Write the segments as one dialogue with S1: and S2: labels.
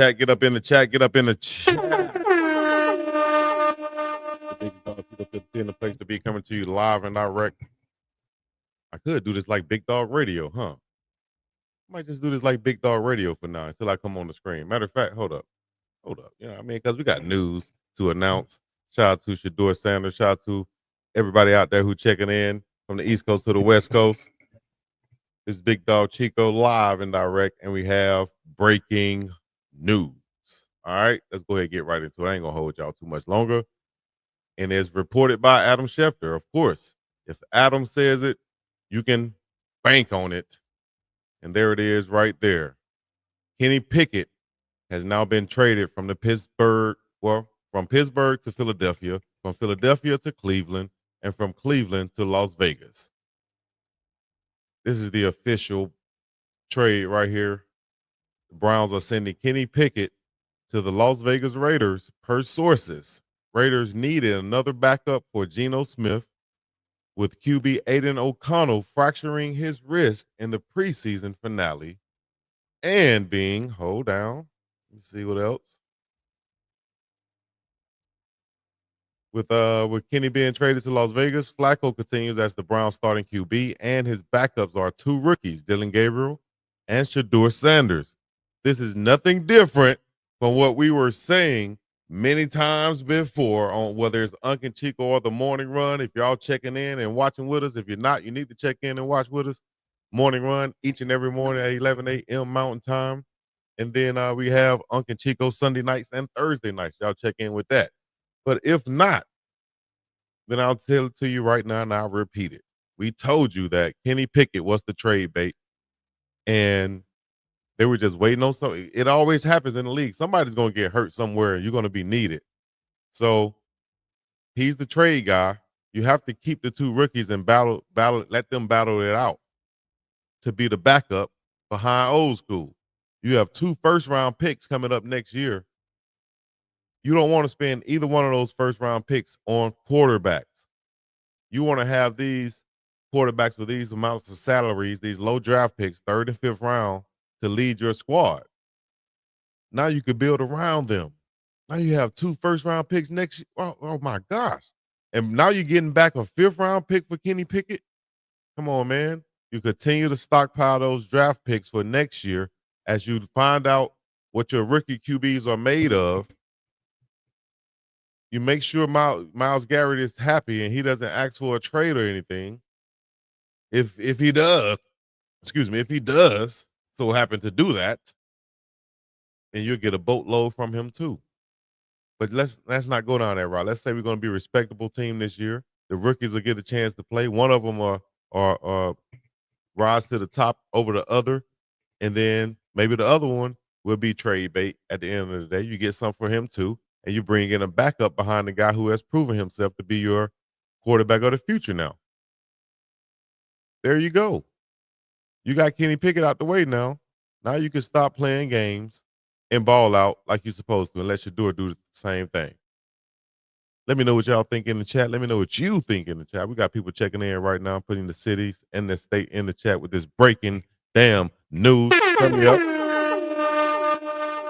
S1: Chat, get up in the chat. Get up in the chat. The Big Dog 215, the place to be, coming to you live and direct. I could do this like Big Dog Radio, huh? I might just do this like Big Dog Radio for now until I come on the screen. Matter of fact, hold up. You know what I mean? Because we got news to announce. Shout out to Shador Sanders. Shout out to everybody out there who checking in from the East Coast to the West Coast. This is Big Dog Chico live and direct, and we have breaking news. All right, let's go ahead and get right into it. I ain't gonna hold y'all too much longer. And it's reported by Adam Schefter. Of course, if Adam says it, you can bank on it. And there it is right there. Kenny Pickett has now been traded from Pittsburgh to Philadelphia, from Philadelphia to Cleveland, and from Cleveland to Las Vegas. This is the official trade right here. The Browns are sending Kenny Pickett to the Las Vegas Raiders. Per sources, Raiders needed another backup for Geno Smith, with QB Aidan O'Connell fracturing his wrist in the preseason finale and being, hold down, let me see what else. With Kenny being traded to Las Vegas, Flacco continues as the Browns starting QB, and his backups are two rookies, Dylan Gabriel and Shador Sanders. This is nothing different from what we were saying many times before on whether it's Unc and Chico or the Morning Run. If y'all checking in and watching with us, if you're not, you need to check in and watch with us. Morning Run each and every morning at 11 a.m. Mountain Time. And then we have Unc and Chico Sunday nights and Thursday nights. Y'all check in with that. But if not, then I'll tell it to you right now and I'll repeat it. We told you that Kenny Pickett was the trade bait, and they were just waiting on something. It always happens in the league. Somebody's going to get hurt somewhere and you're going to be needed. So he's the trade guy. You have to keep the two rookies and let them battle it out to be the backup behind old school. You have 2 first-round picks coming up next year. You don't want to spend either one of those first-round picks on quarterbacks. You want to have these quarterbacks with these amounts of salaries, these low draft picks, 3rd and 5th round, to lead your squad. Now you could build around them. Now you have 2 first-round picks next year. Oh my gosh. And now you're getting back a 5th-round pick for Kenny Pickett? Come on, man. You continue to stockpile those draft picks for next year as you find out what your rookie QBs are made of. You make sure Myles Garrett is happy and he doesn't ask for a trade or anything. If he does, so happen to do that, and you'll get a boatload from him too. But let's not go down that route. Let's say we're going to be a respectable team this year. The rookies will get a chance to play. One of them are rise to the top over the other, and then maybe the other one will be trade bait at the end of the day. You get some for him too, and you bring in a backup behind the guy who has proven himself to be your quarterback of the future now. There you go. You got Kenny Pickett out the way now. Now you can stop playing games and ball out like you're supposed to and let Shador do the same thing. Let me know what y'all think in the chat. Let me know what you think in the chat. We got people checking in right now, putting the cities and the state in the chat with this breaking damn news. Turn me up.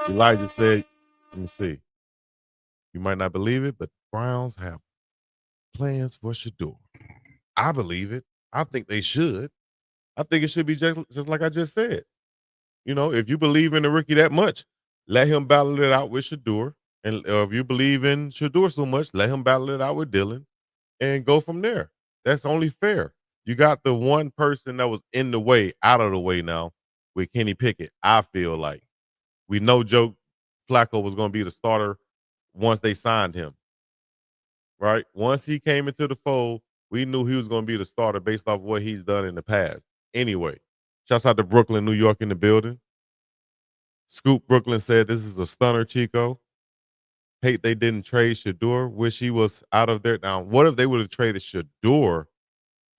S1: Elijah said, let me see. You might not believe it, but Browns have plans for Shador. I believe it. I think they should. I think it should be just like I just said. You know, if you believe in the rookie that much, let him battle it out with Shador. And if you believe in Shador so much, let him battle it out with Dylan and go from there. That's only fair. You got the one person that was in the way, out of the way now with Kenny Pickett. I feel like we know Joe Flacco was going to be the starter once they signed him, right? Once he came into the fold, we knew he was going to be the starter based off what he's done in the past. Anyway, shouts out to Brooklyn, New York in the building. Scoop Brooklyn said, this is a stunner, Chico. Hate they didn't trade Shador. Wish he was out of there. Now, what if they would have traded Shador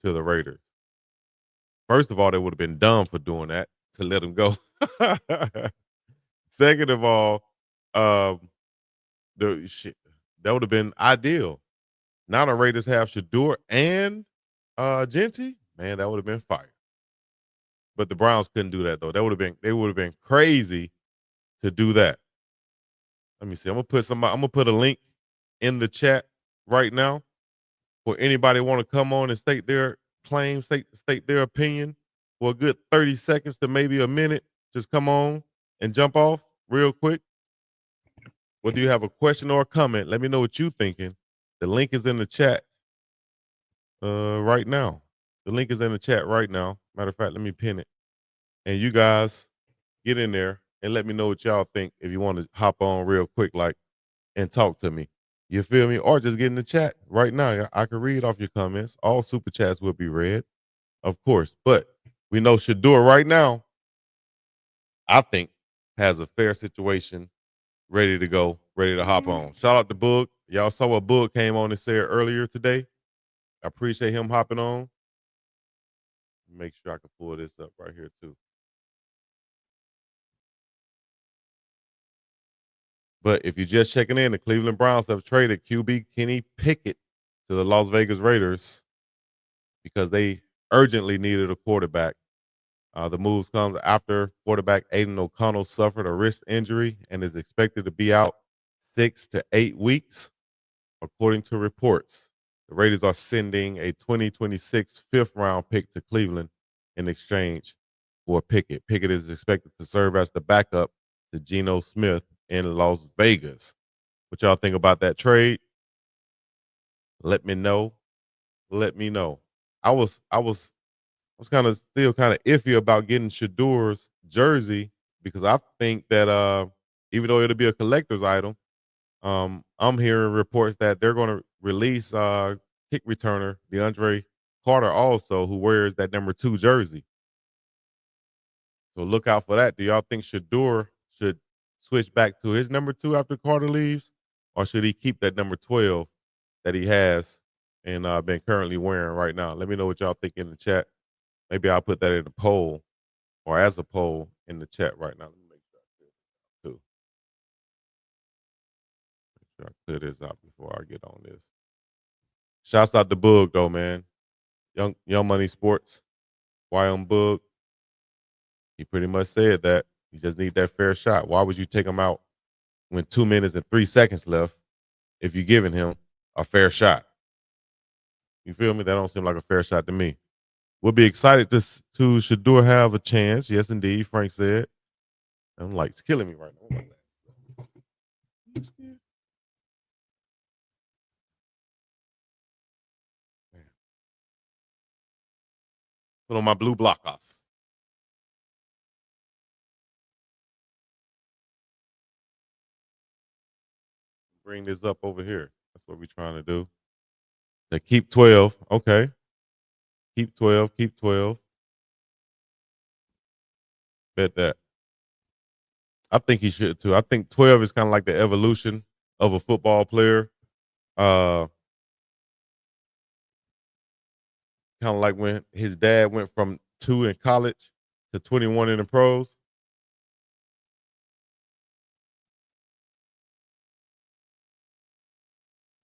S1: to the Raiders? First of all, they would have been dumb for doing that, to let him go. Second of all, that would have been ideal. Now the Raiders have Shador and Genty. Man, that would have been fire. But the Browns couldn't do that though. They would have been crazy to do that. Let me see. I'm gonna put a link in the chat right now for anybody want to come on and state their claim, state their opinion for a good 30 seconds to maybe a minute. Just come on and jump off real quick. Whether you have a question or a comment, let me know what you're thinking. The link is in the chat right now. The link is in the chat right now. Matter of fact, let me pin it. And you guys get in there and let me know what y'all think if you want to hop on real quick, like, and talk to me. You feel me? Or just get in the chat right now. I can read off your comments. All super chats will be read, of course. But we know Shador right now, I think, has a fair situation ready to go, ready to hop on. Shout out to Boog. Y'all saw what Boog came on and said earlier today. I appreciate him hopping on. Make sure I can pull this up right here too. But if you're just checking in, the Cleveland Browns have traded QB Kenny Pickett to the Las Vegas Raiders because they urgently needed a quarterback. The moves comes after quarterback Aidan O'Connell suffered a wrist injury and is expected to be out 6 to 8 weeks, according to reports. The Raiders are sending a 2026 fifth-round pick to Cleveland in exchange for Pickett. Pickett is expected to serve as the backup to Geno Smith in Las Vegas. What y'all think about that trade? Let me know. Let me know. I was kind of still kind of iffy about getting Shador's jersey because I think that even though it'll be a collector's item, I'm hearing reports that they're going to release kick returner DeAndre Carter also, who wears that number 2 jersey. So look out for that. Do y'all think Shador should switch back to his number 2 after Carter leaves, or should he keep that number 12 that he has and been currently wearing right now? Let me know what y'all think in the chat. Maybe I'll put that in a poll or as a poll in the chat right now. Let me make sure I clear this out too. Make sure I clear this out before I get on this. Shouts out to Boog though, man. Young Money Sports. YM Boog. He pretty much said that. You just need that fair shot. Why would you take him out when 2 minutes and 3 seconds left if you're giving him a fair shot? You feel me? That don't seem like a fair shot to me. We'll be excited to Shador have a chance. Yes, indeed, Frank said. I'm like, it's killing me right now. Put on my blue blockers. Bring this up over here. That's what we're trying to do. They keep 12. Okay. Keep 12. Keep 12. Bet that. I think he should too. I think 12 is kind of like the evolution of a football player. Kind of like when his dad went from 2 in college to 21 in the pros.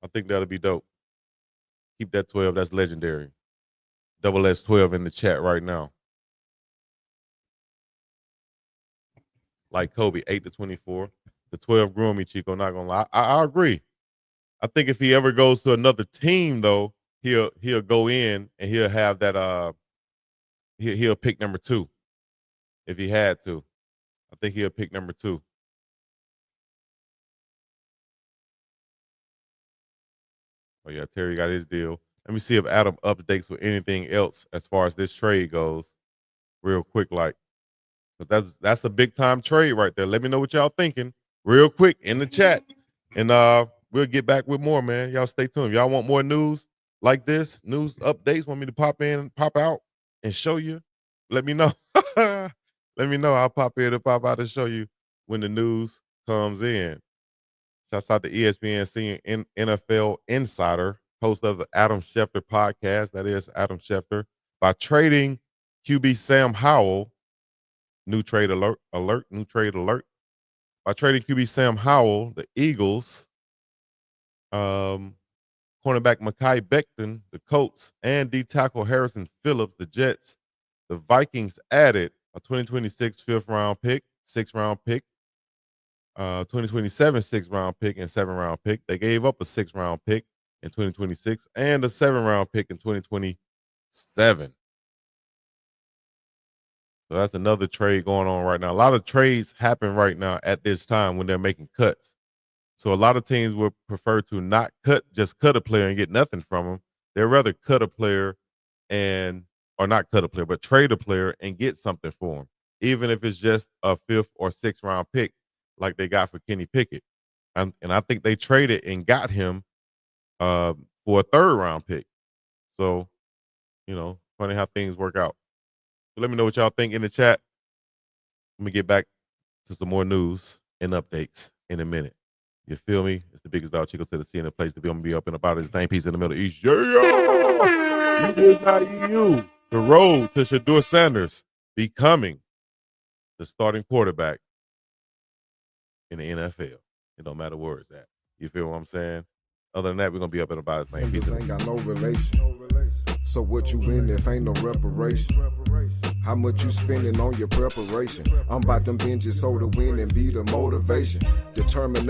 S1: I think that'll be dope. Keep that 12. That's legendary. Double S 12 in the chat right now. Like Kobe, 8 to 24. The 12 grew on me, Chico. Not gonna lie. I agree. I think if he ever goes to another team, though, he'll go in and he'll have that. He'll pick number 2 if he had to. I think he'll pick number 2. Oh yeah, Terry got his deal. Let me see if Adam updates with anything else as far as this trade goes, real quick, like, because that's a big time trade right there. Let me know what y'all thinking, real quick in the chat, and we'll get back with more, man. Y'all stay tuned. Y'all want more news like this, news updates? Want me to pop in, pop out, and show you? Let me know. Let me know. I'll pop in and pop out and show you when the news comes in. Shouts out to ESPN senior NFL insider, host of the Adam Schefter podcast. That is Adam Schefter. By trading QB Sam Howell, new trade alert, new trade alert. By trading QB Sam Howell, the Eagles, cornerback Mekhi Becton, the Colts, and D tackle Harrison Phillips, the Jets, the Vikings added a 2026 fifth round pick, 6th round pick, 2027 6th-round pick and 7th-round pick. They gave up a 6th-round pick in 2026 and a 7th-round pick in 2027. So that's another trade going on right now. A lot of trades happen right now at this time when they're making cuts. So a lot of teams would prefer to not just cut a player and get nothing from them. They'd rather cut a player or not cut a player, but trade a player and get something for him, even if it's just a 5th or 6th-round pick like they got for Kenny Pickett. And I think they traded and got him for a 3rd-round pick. So, funny how things work out. So let me know what y'all think in the chat. Let me get back to some more news and updates in a minute. You feel me? It's the biggest dog Chico to the sea in the place to be. I'm gonna be up and about this thing piece in the Middle East. Yeah, you. The road to Shedeur Sanders becoming the starting quarterback in the NFL. It don't matter where it's at. You feel what I'm saying? Other than that, we're gonna be up and about this thing piece.
S2: Ain't got no relation. So what you in if ain't no reparation? How much you spending on your preparation? I'm about them binges so to win and be the motivation. Determination.